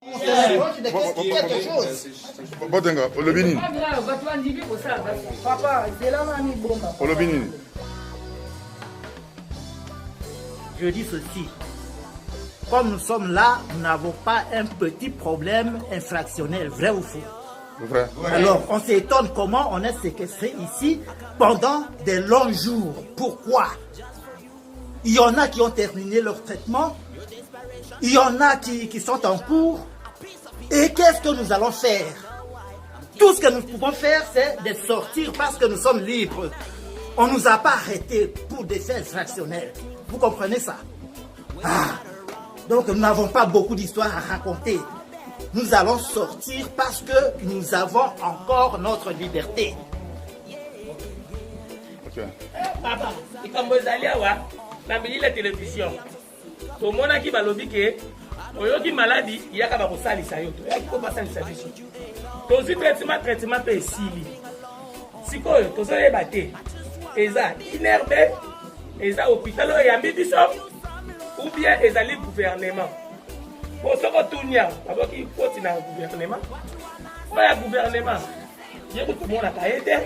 quelque chose. Je dis ceci. Comme nous sommes là, nous n'avons pas un petit problème infractionnel, vrai ou faux? Vrai. Alors, on s'étonne comment on est séquestré ici pendant des longs jours. Pourquoi? Il y en a qui ont terminé leur traitement, il y en a qui sont en cours. Et qu'est-ce que nous allons faire? Tout ce que nous pouvons faire, c'est de sortir parce que nous sommes libres. On ne nous a pas arrêtés pour des faits infractionnels. Vous comprenez ça? Donc nous n'avons pas beaucoup d'histoires à raconter. Nous allons sortir parce que nous avons encore notre liberté. Ok. Papa, il y a la télévision. Tout le monde qui va l'obéir. Oyoki maladie, il y a qu'à voir ça, il y a qu'à passer les services. Tous les traitements peuvent s'y si quoi, tous les bâtés, ils ont inherbé, ils ont hôpital, ils ont médecin, ou bien ils ont le gouvernement. Pour ce qu'on tourne, d'abord qu'il faut qu'il y ait un gouvernement. Il y a un gouvernement, il y a tout le monde à aider.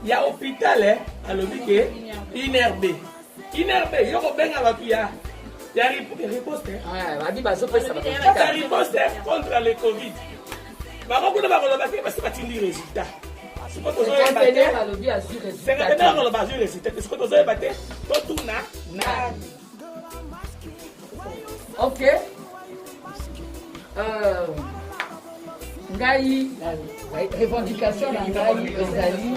Il y a un hôpital, à l'obéi, inherbé. Inherbé, il y a un bien à il y a une riposte. Il y a une riposte contre le Covid. Beaucoup de gens ne sont pas des résultats. C'est que vous avez battu. C'est que vous avez battu les résultats. C'est que vous avez battu. Tout n'a. Ok. Ngai, revendication Ngai Ezali.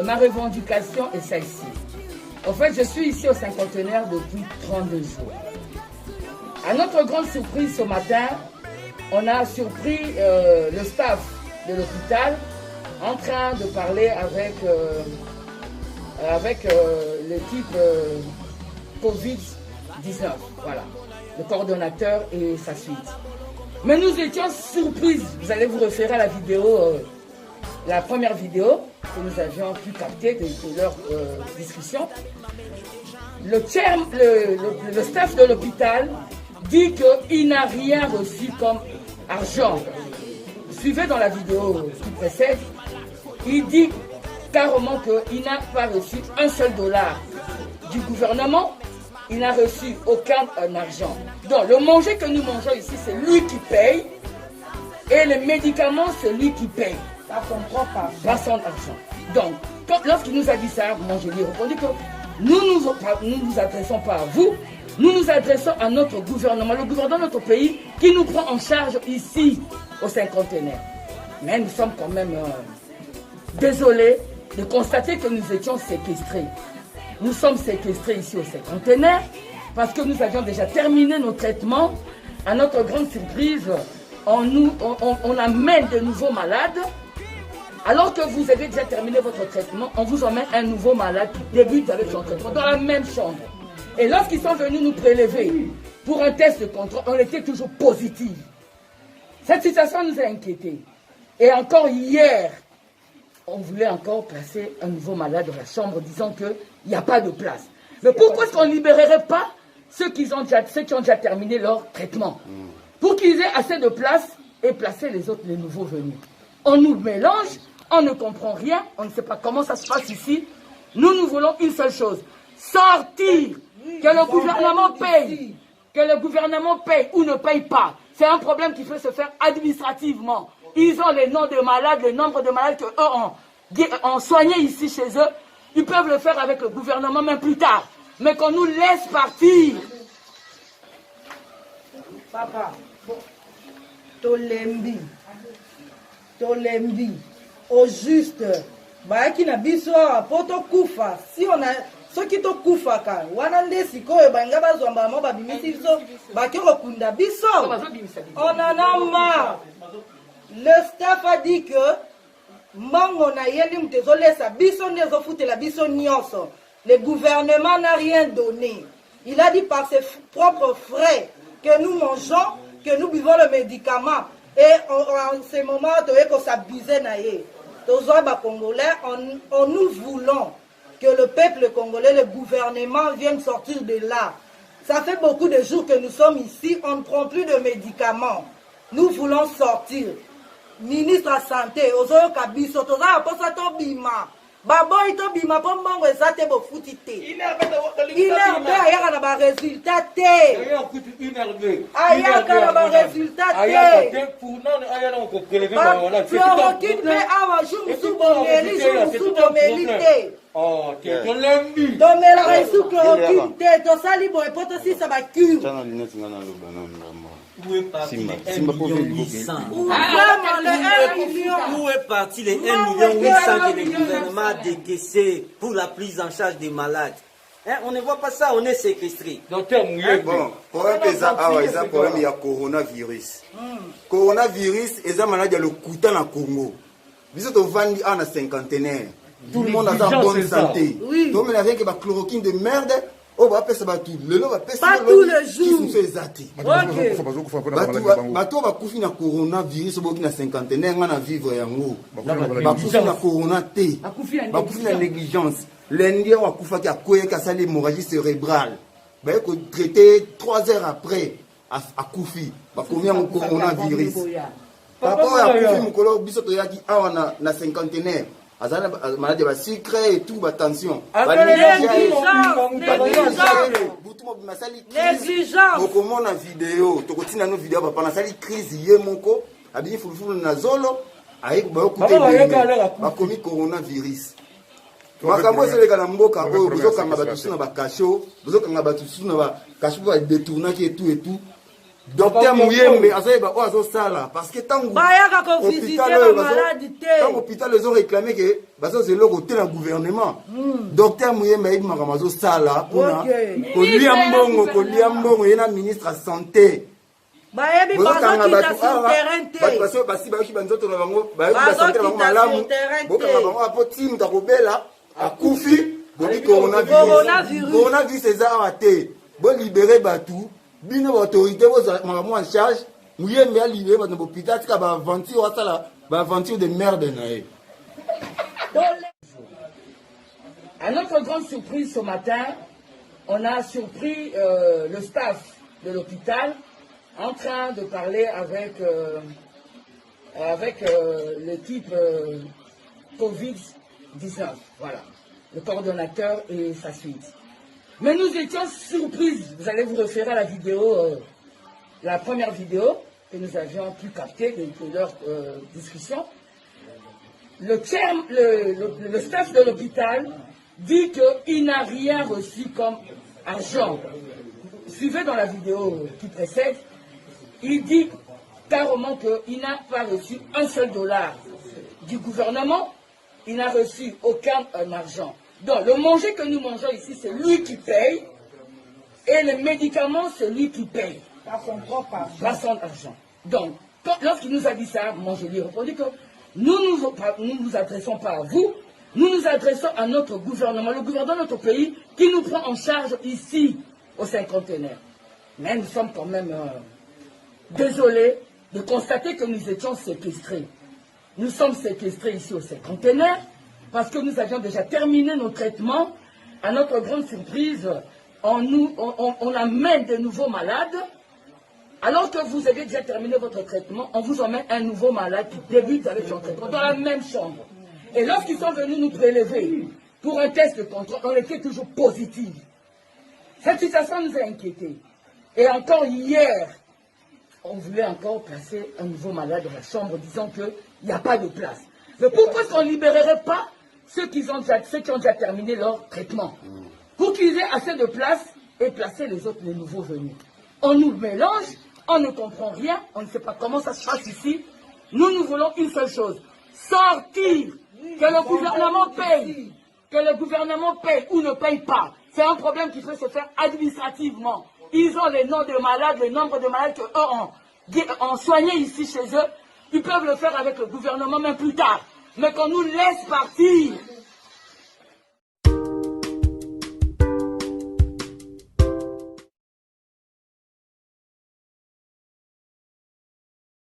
Ma revendication est celle-ci. En fait, je suis ici au cinquantenaire depuis 32 jours. À notre grande surprise ce matin, on a surpris le staff de l'hôpital en train de parler avec l'équipe Covid-19. Voilà, le coordonnateur et sa suite. Mais nous étions surprises. Vous allez vous référer à la vidéo, la première vidéo que nous avions pu capter de leur discussion. Le staff de l'hôpital dit qu'il n'a rien reçu comme argent. Suivez dans la vidéo qui précède, il dit carrément qu'il n'a pas reçu un seul dollar du gouvernement, il n'a reçu aucun argent. Donc le manger que nous mangeons ici, c'est lui qui paye, et les médicaments, c'est lui qui paye. Pas son argent. Donc, lorsqu'il nous a dit ça, moi je lui ai répondu que nous ne nous adressons pas à vous, nous nous adressons à notre gouvernement, le gouvernement de notre pays qui nous prend en charge ici au cinquantenaire. Mais nous sommes quand même désolés de constater que nous étions séquestrés. Nous sommes séquestrés ici au cinquantenaire parce que nous avions déjà terminé nos traitements. À notre grande surprise, on amène de nouveaux malades. Alors que vous avez déjà terminé votre traitement, on vous emmène un nouveau malade qui débute avec son traitement dans la même chambre. Et lorsqu'ils sont venus nous prélever pour un test de contrôle, on était toujours positif. Cette situation nous a inquiétés. Et encore hier, on voulait encore placer un nouveau malade dans la chambre, disant qu'il n'y a pas de place. Mais pourquoi est-ce qu'on ne libérerait pas ceux qui ont déjà terminé leur traitement, pour qu'ils aient assez de place et placer les autres, les nouveaux venus? On nous mélange, on ne comprend rien, on ne sait pas comment ça se passe ici. Nous voulons une seule chose, sortir, que le gouvernement paye. Que le gouvernement paye ou ne paye pas. C'est un problème qui peut se faire administrativement. Ils ont les noms de malades, le nombre de malades qu'eux ont soignés ici chez eux. Ils peuvent le faire avec le gouvernement même plus tard. Mais qu'on nous laisse partir. Papa, Tolembi, au juste, qui n'a biso poto kufa. Si on a ceux qui to kufa ka, wanande sikoyo banga bazomba mo babimisi biso, bakero kunda biso. On en a marre. Le staff a dit que mango na yeli mtezole sa biso nezo fute la biso nyonso. Le gouvernement n'a rien donné. Il a dit par ses propres frais que nous mangeons, que nous buvons le médicament. Et en ce moment, on s'abusait naïe. Congolais, nous voulons que le peuple congolais, le gouvernement vienne sortir de là. Ça fait beaucoup de jours que nous sommes ici, on ne prend plus de médicaments. Nous voulons sortir. Ministre de la Santé, Ozoyo Kabiso, Toza Aposa Tobima. Baboy Tobima, Pombongo et Sate Bofutite. Il est à la résultat. Ayaka na résultat. Chloroquine, mais avant, je me suis Oh, t'es ton lundi. Donc, mais la résultat, chloroquine, t'es ton salibo et pas aussi ça va cure. Où est parti les 1 800 Où est parti les 1 800 que le gouvernement a décaissé pour la prise en charge des malades? Hein, on ne voit pas ça, on est séquestré. Docteur Mouye. Bon, problème est problème il y a coronavirus. Coronavirus est un maladie le coût en Congo. Vous êtes au Vandi en cinquantenaire. Tout le monde a en bonne santé. Donc il n'y a rien que la chloroquine de merde. On va passer tout le long, pas tous les jours. Qui sont fait zati. Bato va coucher na coronavirus au na cinquantenaire on a vivre yango. Ba coucher na corona T. Ba coucher na négligence. L'Indien va coucher qui a quoi qui a sali hémorragie cérébrale. Ba ko traiter 3 heures après à coucher. Ba combien au coronavirus. Papa a coucher mon colo biso to yaki a na cinquantenaire. Maladie de sucre et tout, tension. Négligence. Comment on a vidéo, tu continues nos vidéos, papa, on a sali crise hier mon co, a bien foulou na zolo, avec beaucoup de commis coronavirus. Makambo c'est le galamboka, vous avez un bateau sur un cachot, vous avez un bateau sur un cachot pour détourner et tout et tout. Docteur Mouyembe, parce que tant l'hôpital les ont réclamé que c'est le côté du gouvernement. Docteur Mouyembe il m'a ramassé ça là pour lui ambongo il y a ministre de la santé. Coronavirus c'est ça bon libérer Batou. Bino autorité vous en charge Mouyembe a libéré votre hôpital tika ba aventure ça ba aventure de merde naé. À notre grande surprise ce matin, on a surpris le staff de l'hôpital en train de parler avec l'équipe Covid-19, voilà, le coordonnateur et sa suite. Mais nous étions surprises. Vous allez vous référer à la vidéo, la première vidéo que nous avions pu capter de leur discussion. Le staff de l'hôpital dit qu'il n'a rien reçu comme argent. Suivez dans la vidéo qui précède, il dit carrément qu'il n'a pas reçu un seul dollar du gouvernement, il n'a reçu aucun argent. Donc, le manger que nous mangeons ici, c'est lui qui paye. Et les médicaments, c'est lui qui paye. Par son propre argent. Par son argent. Donc, lorsqu'il nous a dit ça, moi je lui ai répondu que nous ne nous adressons pas à vous, nous nous adressons à notre gouvernement, le gouvernement de notre pays, qui nous prend en charge ici, au cinquantenaire. Mais nous sommes quand même désolés de constater que nous étions séquestrés. Nous sommes séquestrés ici au cinquantenaire, parce que nous avions déjà terminé nos traitements. À notre grande surprise, on amène de nouveaux malades. Alors que vous avez déjà terminé votre traitement, on vous emmène un nouveau malade qui débute avec son traitement dans la même chambre. Et lorsqu'ils sont venus nous prélever pour un test de contrôle, on était toujours positif. Cette situation nous a inquiétés. Et encore hier, on voulait encore placer un nouveau malade dans la chambre, disant qu'il n'y a pas de place. Mais pourquoi est-ce qu'on ne libérerait pas ceux qui ont déjà terminé leur traitement, pour qu'ils aient assez de place et placer les autres, les nouveaux venus? On nous mélange, on ne comprend rien, on ne sait pas comment ça se passe ici. Nous voulons une seule chose, sortir, que le gouvernement paye, que le gouvernement paye ou ne paye pas. C'est un problème qui peut se faire administrativement. Ils ont les noms de malades, le nombre de malades qu'eux ont soigné ici chez eux. Ils peuvent le faire avec le gouvernement même plus tard. Mais qu'on nous laisse partir